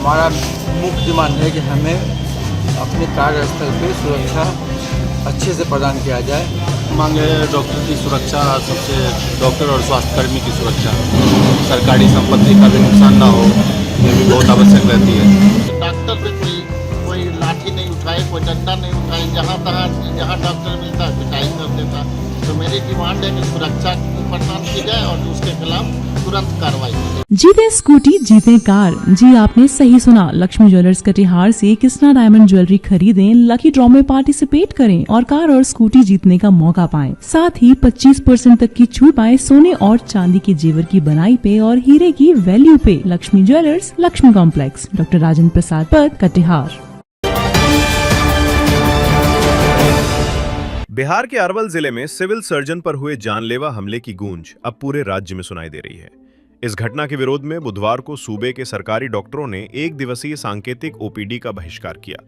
हमारा मुख्य डिमांड है कि हमें अपने कार्यस्थल पे सुरक्षा अच्छे से प्रदान किया जाए। मांग है डॉक्टर की सुरक्षा, सबसे डॉक्टर और स्वास्थ्यकर्मी की सुरक्षा, सरकारी संपत्ति का भी नुकसान ना हो, ये भी बहुत आवश्यक रहती है। डॉक्टर पे कोई लाठी नहीं उठाए, कोई डंडा नहीं उठाए, जहाँ डॉक्टर मिलता है पिटाई कर देता। तो मेरी डिमांड है कि सुरक्षा प्रदान की जाए और उसके खिलाफ तुरंत कार्रवाई की जाए। जीते स्कूटी जीते कार। जी आपने सही सुना, लक्ष्मी ज्वेलर्स कटिहार से कृष्णा डायमंड ज्वेलरी खरीदें, लकी ड्रॉ में पार्टिसिपेट करें और कार और स्कूटी जीतने का मौका पाएं। साथ ही 25% तक की छूट पाएं सोने और चांदी के जेवर की बनाई पे और हीरे की वैल्यू पे। Lakshmi jewellers, Lakshmi complex, doctor Rajendra Prasad Path, Katihar. Bihar के अरवल जिले में सिविल सर्जन पर हुए जानलेवा हमले की गूंज अब पूरे राज्य में सुनाई दे रही है। इस घटना के विरोध में बुधवार को सूबे के सरकारी डॉक्टरों ने एक दिवसीय सांकेतिक ओपीडी का बहिष्कार किया।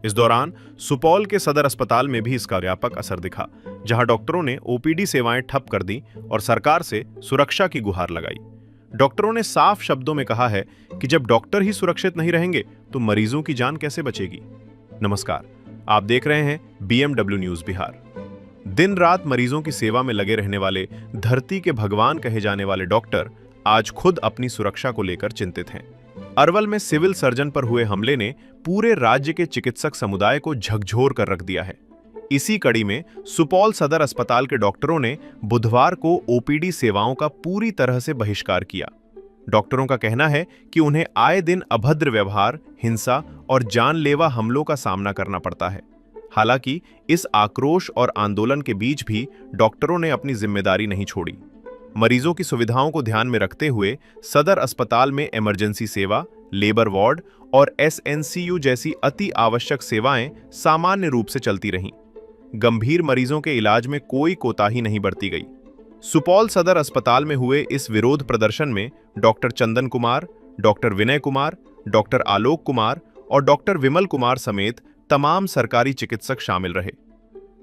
इस दौरान सुपौल के सदर अस्पताल में भी इसका व्यापक असर दिखा, जहां डॉक्टरों ने ओपीडी सेवाएं ठप कर दी और सरकार से सुरक्षा की गुहार लगाई। डॉक्टरों ने साफ शब्दों में कहा है कि जब डॉक्टर ही सुरक्षित नहीं रहेंगे तो मरीजों की जान कैसे बचेगी। नमस्कार, आप देख रहे हैं BMW न्यूज बिहार। दिन रात मरीजों की सेवा में लगे रहने वाले धरती के भगवान कहे जाने वाले डॉक्टर आज खुद अपनी सुरक्षा को लेकर चिंतित हैं। अरवल में सिविल सर्जन पर हुए हमले ने पूरे राज्य के चिकित्सक समुदाय को झकझोर कर रख दिया है। इसी कड़ी में सुपौल सदर अस्पताल के डॉक्टरों ने बुधवार को ओपीडी सेवाओं का पूरी तरह से बहिष्कार किया। डॉक्टरों का कहना है कि उन्हें आए दिन अभद्र व्यवहार, हिंसा और जानलेवा हमलों का सामना करना पड़ता है। हालांकि इस आक्रोश और आंदोलन के बीच भी डॉक्टरों ने अपनी जिम्मेदारी नहीं छोड़ी। मरीजों की सुविधाओं को ध्यान में रखते हुए सदर अस्पताल में इमरजेंसी सेवा, लेबर वार्ड और SNCU जैसी अति आवश्यक सेवाएं सामान्य रूप से चलती रहीं। गंभीर मरीजों के इलाज में कोई कोताही नहीं बरती गई। सुपौल सदर अस्पताल में हुए इस विरोध प्रदर्शन में doctor Chandan Kumar, doctor Vinay Kumar, doctor Alok Kumar और डॉक्टर विमल कुमार समेत तमाम सरकारी चिकित्सक शामिल रहे।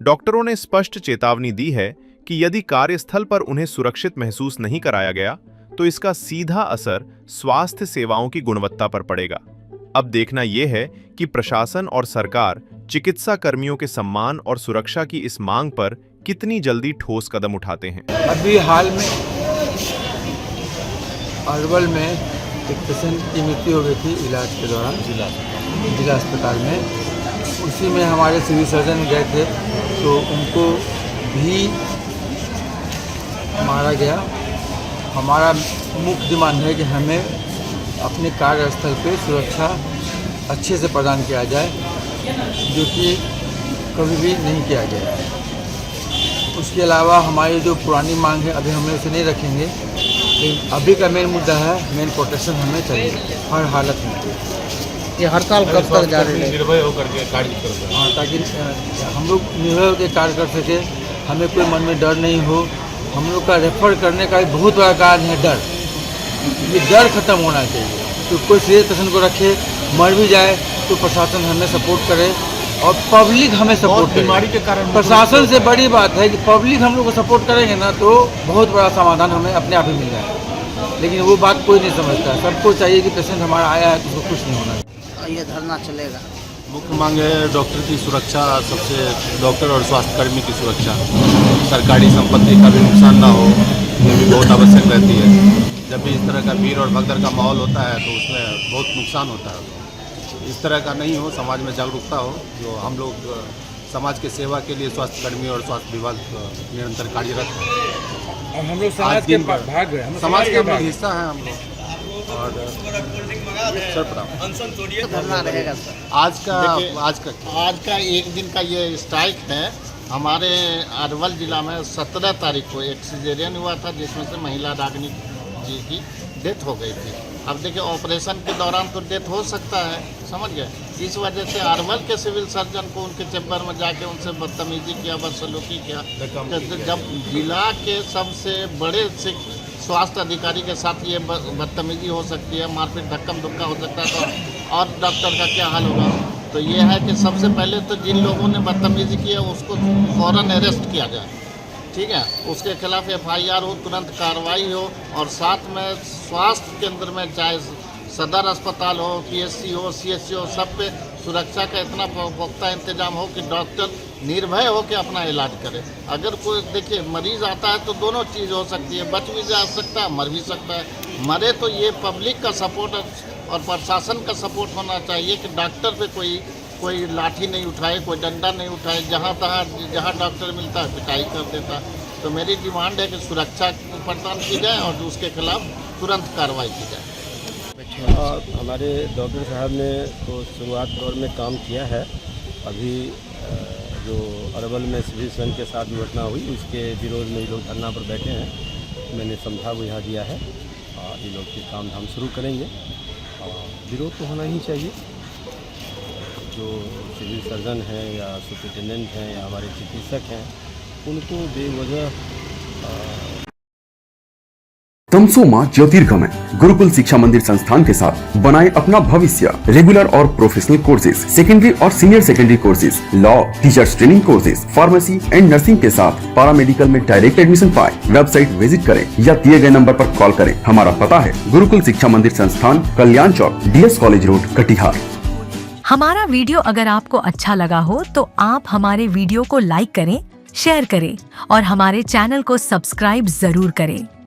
डॉक्टरों ने स्पष्ट चेतावनी दी है कि यदि कार्यस्थल पर उन्हें सुरक्षित महसूस नहीं कराया गया तो इसका सीधा असर स्वास्थ्य सेवाओं की गुणवत्ता पर पड़ेगा। अब देखना यह है कि प्रशासन और सरकार चिकित्सा कर्मियों के सम्मान और सुरक्षा की इस मांग पर कितनी जल्दी ठोस कदम उठाते हैं। अभी हाल में अरवल में एक पेशेंट की मृत्यु हो गई थी इलाज के दौरान जिला अस्पताल में। उसी में हमारे सिविल सर्जन गए थे तो उनको भी मारा गया। हमारा मुख्य डिमांड है कि हमें अपने कार्यस्थल पे सुरक्षा अच्छे से प्रदान किया जाए, जो कि कभी भी नहीं किया गया। उसके अलावा हमारी जो पुरानी मांग है अभी हम उसे नहीं रखेंगे, लेकिन अभी का मेन मुद्दा है मेन प्रोटेक्शन हमें चाहिए हर हालत में। ये हड़ताल कब तक जारी है? निर्भय होकर के कार्य कर सकते हैं। हाँ, ताकि हम लोग निर्भय होकर कार्य कर सके, हमें कोई मन में डर नहीं हो। हम लोग का रेफर करने का एक बहुत बड़ा कारण है डर। ये डर खत्म होना चाहिए। तो कोई सीरियस पेशेंट को रखे, मर भी जाए तो प्रशासन हमें सपोर्ट करे और पब्लिक हमें सपोर्ट करे। बीमारी के कारण प्रशासन से बड़ी बात है कि पब्लिक हम लोग को सपोर्ट करेंगे ना तो बहुत बड़ा समाधान हमें अपने आप ही मिल जाए। लेकिन वो बात कोई नहीं समझता। सबको चाहिए कि पेशेंट हमारा आया है तो उसको कुछ नहीं होना। ये धरना चलेगा। मुख्य मांग है डॉक्टर की सुरक्षा, सबसे डॉक्टर और स्वास्थ्यकर्मी की सुरक्षा, सरकारी संपत्ति का भी नुकसान ना हो, ये भी बहुत आवश्यक रहती है। जब भी इस तरह का भीड़ और भगदड़ का माहौल होता है तो उसमें बहुत नुकसान होता है। इस तरह का नहीं हो, समाज में जागरूकता हो। जो हम लोग समाज के सेवा के लिए स्वास्थ्यकर्मी और स्वास्थ्य विभाग निरंतर कार्यरत है। हम लोग समाज के भाग हैं, समाज के हम लोग हिस्सा हैं हम लोग। और धरना रहेगा सर। आज का एक दिन का ये स्ट्राइक है। हमारे अरवल जिला में 17 तारीख को एक सिजेरियन हुआ था जिसमें से महिला रागिनी जी की डेथ हो गई थी। अब देखिए ऑपरेशन के दौरान तो डेथ हो सकता है, समझ गए। इस वजह से अरवल के सिविल सर्जन को उनके चैम्बर में जाके उनसे बदतमीजी किया, बदसलूकी किया। जब जिला के सबसे बड़े स्वास्थ्य अधिकारी के साथ ये बदतमीजी हो सकती है, मारपीट धक्कम धुक्का हो सकता है, तो और डॉक्टर का क्या हाल होगा। तो ये है कि सबसे पहले तो जिन लोगों ने बदतमीजी की है उसको फौरन अरेस्ट किया जाए, ठीक है। उसके खिलाफ FIR हो, तुरंत कार्रवाई हो और साथ में स्वास्थ्य केंद्र में चाहे सदर अस्पताल हो, PSC हो, CSC हो, सब पे सुरक्षा का इतना पुख्ता इंतजाम हो कि डॉक्टर निर्भय हो के अपना इलाज करे। अगर कोई देखिए मरीज आता है तो दोनों चीज़ हो सकती है, बच भी जा सकता है, मर भी सकता है। मरे तो ये पब्लिक का सपोर्ट और प्रशासन का सपोर्ट होना चाहिए कि डॉक्टर पे कोई लाठी नहीं उठाए, कोई डंडा नहीं उठाए, जहाँ डॉक्टर मिलता है पिटाई कर देता। तो मेरी डिमांड है कि सुरक्षा प्रदान की जाए और उसके खिलाफ तुरंत कार्रवाई की जाए। हमारे डॉक्टर साहब ने तो शुरुआत दौर में काम किया है। अभी जो अरवल में सिविल सर्जन के साथ दुर्घटना हुई उसके विरोध में ये लोग धरना पर बैठे हैं। मैंने समझा बुझा दिया है और ये लोग के काम धाम शुरू करेंगे और विरोध तो होना ही चाहिए। जो सिविल सर्जन हैं या सुपरिटेंडेंट हैं या हमारे चिकित्सक हैं उनको बेवजह तमसोमा ज्योतिर्गमय गुरुकुल शिक्षा मंदिर संस्थान के साथ बनाए अपना भविष्य। रेगुलर और प्रोफेशनल कोर्सेज, सेकेंडरी और senior secondary courses, law, teachers training courses, pharmacy and nursing के साथ पैरामेडिकल में डायरेक्ट एडमिशन पाए। वेबसाइट विजिट करें या दिए गए नंबर पर कॉल करें। हमारा पता है गुरुकुल शिक्षा मंदिर संस्थान, कल्याण चौक, DS कॉलेज रोड, कटिहार। हमारा वीडियो अगर आपको अच्छा लगा हो तो आप हमारे वीडियो को लाइक करें, शेयर करें और हमारे चैनल को सब्सक्राइब जरूर करें।